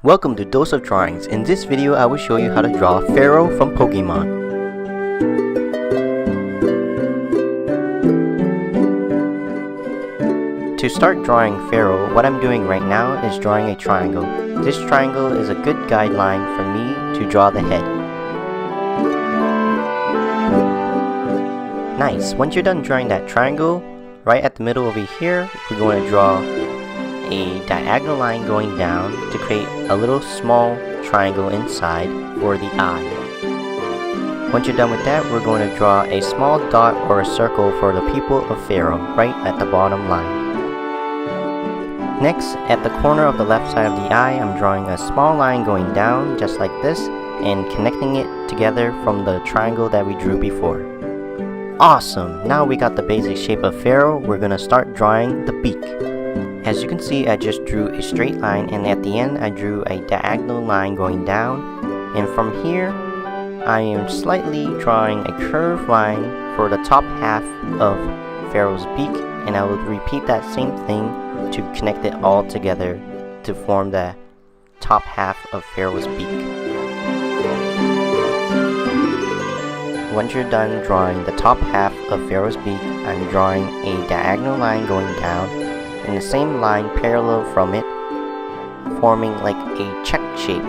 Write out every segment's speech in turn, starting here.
Welcome to Dose of Drawings. In this video, I will show you how to draw Fearow from Pokemon. To start drawing Fearow, what I'm doing right now is drawing a triangle. This triangle is a good guideline for me to draw the head. Nice! Once you're done drawing that triangle, right at the middle over here, we're going to draw a diagonal line going down to create a little small triangle inside for the eye. Once you're done with that, we're going to draw a small dot or a circle for the people of Fearow right at the bottom line. Next, at the corner of the left side of the eye, I'm drawing a small line going down just like this and connecting it together from the triangle that we drew before. Awesome! Now we got the basic shape of Fearow. We're going to start drawing the beak. As you can see, I just drew a straight line, and at the end I drew a diagonal line going down, and from here I am slightly drawing a curved line for the top half of Fearow's beak, and I will repeat that same thing to connect it all together to form the top half of Fearow's beak. Once you're done drawing the top half of Fearow's beak, I'm drawing a diagonal line going down in the same line parallel from it, forming like a check shape.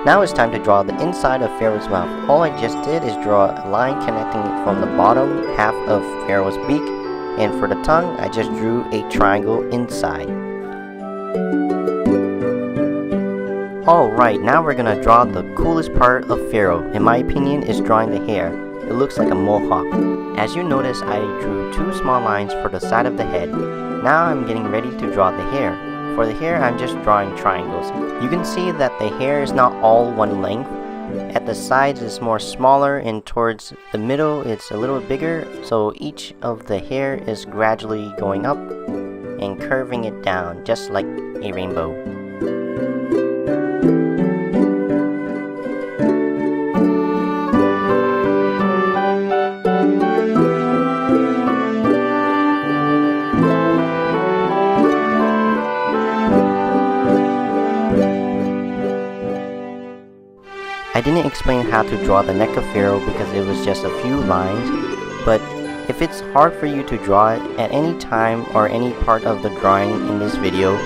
Now it's time to draw the inside of Fearow's mouth. All I just did is draw a line connecting it from the bottom half of Fearow's beak, and for the tongue I just drew a triangle inside. Alright, now we're gonna draw the coolest part of Fearow. In my opinion, is drawing the hair. It looks like a mohawk. As you notice, I drew two small lines for the side of the head. Now I'm getting ready to draw the hair. For the hair, I'm just drawing triangles. You can see that the hair is not all one length. At the sides it's more smaller, and towards the middle it's a little bigger, so each of the hair is gradually going up and curving it down just like a rainbow. I didn't explain how to draw the neck of Fearow because it was just a few lines, but if it's hard for you to draw it at any time or any part of the drawing in this video,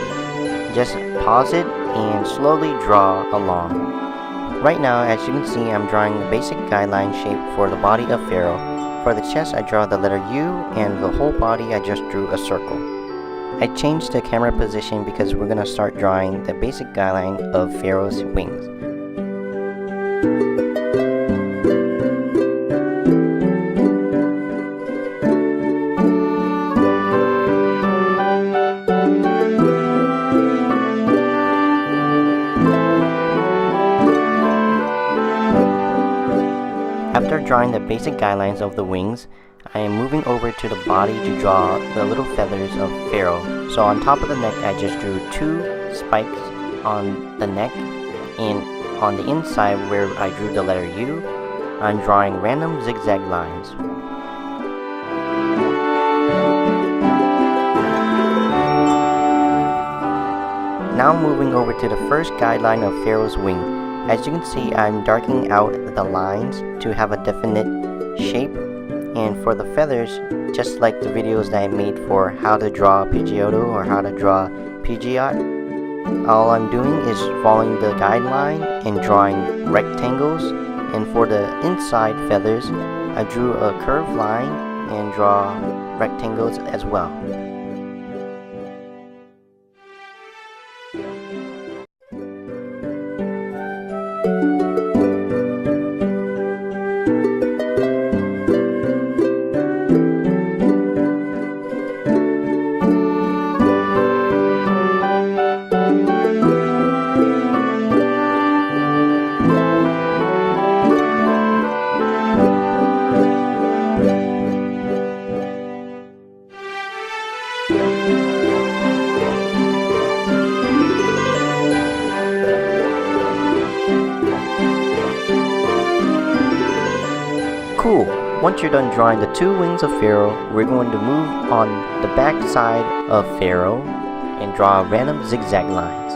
just pause it and slowly draw along. Right now, as you can see, I'm drawing the basic guideline shape for the body of Fearow. For the chest, I draw the letter U, and the whole body I just drew a circle. I changed the camera position because we're going to start drawing the basic guideline of Fearow's wings. After drawing the basic guidelines of the wings, I am moving over to the body to draw the little feathers of Fearow. So on top of the neck, I just drew two spikes on the neck, and on the inside where I drew the letter U, I'm drawing random zigzag lines. Now moving over to the first guideline of Fearow's wing. As you can see, I'm darkening out the lines to have a definite shape, and for the feathers, just like the videos that I made for how to draw Pidgeotto or how to draw Pidgeot, all I'm doing is following the guideline and drawing rectangles, and for the inside feathers, I drew a curved line and draw rectangles as well. Cool! Once you're done drawing the two wings of Fearow, we're going to move on the back side of Fearow and draw random zigzag lines.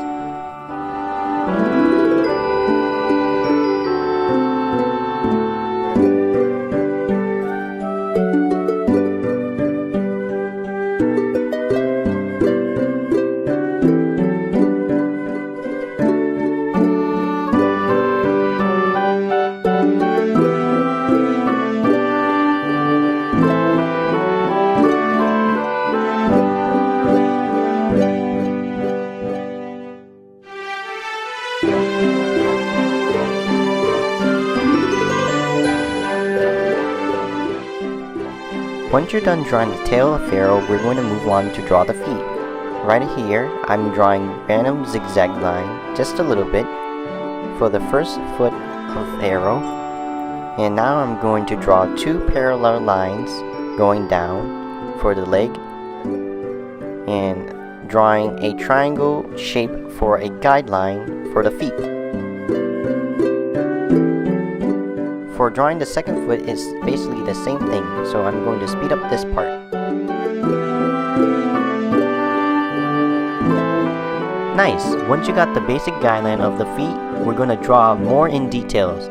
Once you're done drawing the tail of Fearow, we're going to move on to draw the feet. Right here, I'm drawing random zigzag line, just a little bit, for the first foot of Fearow. And now I'm going to draw two parallel lines going down for the leg, and drawing a triangle shape for a guideline for the feet. For drawing the second foot is basically the same thing, so I'm going to speed up this part. Nice! Once you got the basic guideline of the feet, we're going to draw more in details.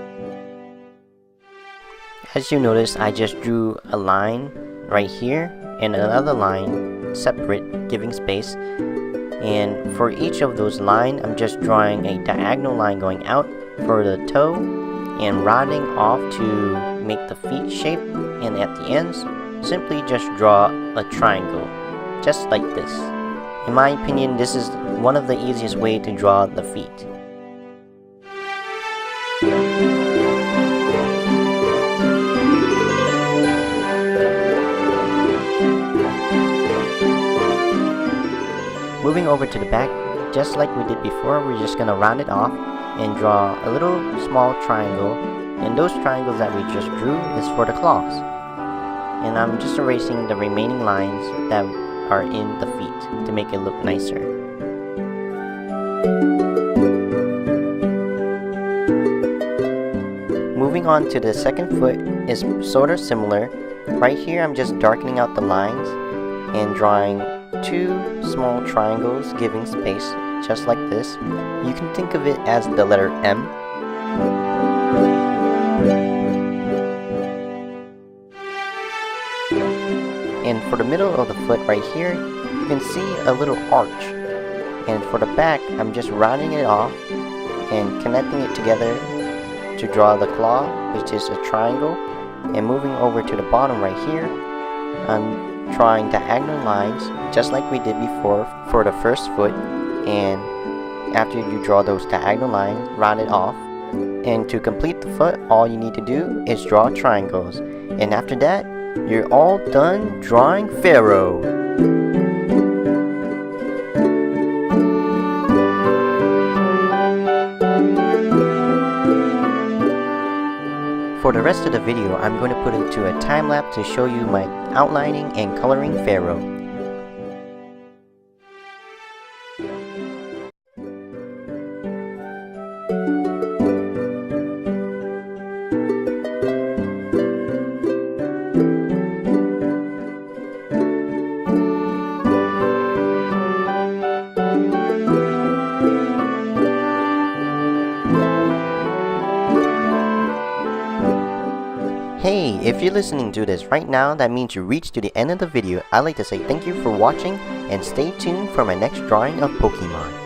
As you notice, I just drew a line right here and another line separate, giving space. And for each of those lines, I'm just drawing a diagonal line going out for the toe and rounding off to make the feet shape, and at the ends simply just draw a triangle just like this. In my opinion, this is one of the easiest way to draw the feet. Moving over to the back, just like we did before, we're just gonna round it off and draw a little small triangle, and those triangles that we just drew is for the claws. And I'm just erasing the remaining lines that are in the feet to make it look nicer. Moving on to the second foot is sort of similar. Right here I'm just darkening out the lines and drawing two small triangles giving space, just like this. You can think of it as the letter M. And for the middle of the foot right here, you can see a little arch. And for the back, I'm just rounding it off and connecting it together to draw the claw, which is a triangle. And moving over to the bottom right here, I'm drawing diagonal lines just like we did before for the first foot. And after you draw those diagonal lines, round it off. And to complete the foot, all you need to do is draw triangles. And after that, you're all done drawing Fearow. For the rest of the video, I'm going to put it to a time lapse to show you my outlining and coloring Fearow. Hey, if you're listening to this right now, that means you reached to the end of the video. I'd like to say thank you for watching and stay tuned for my next drawing of Pokemon.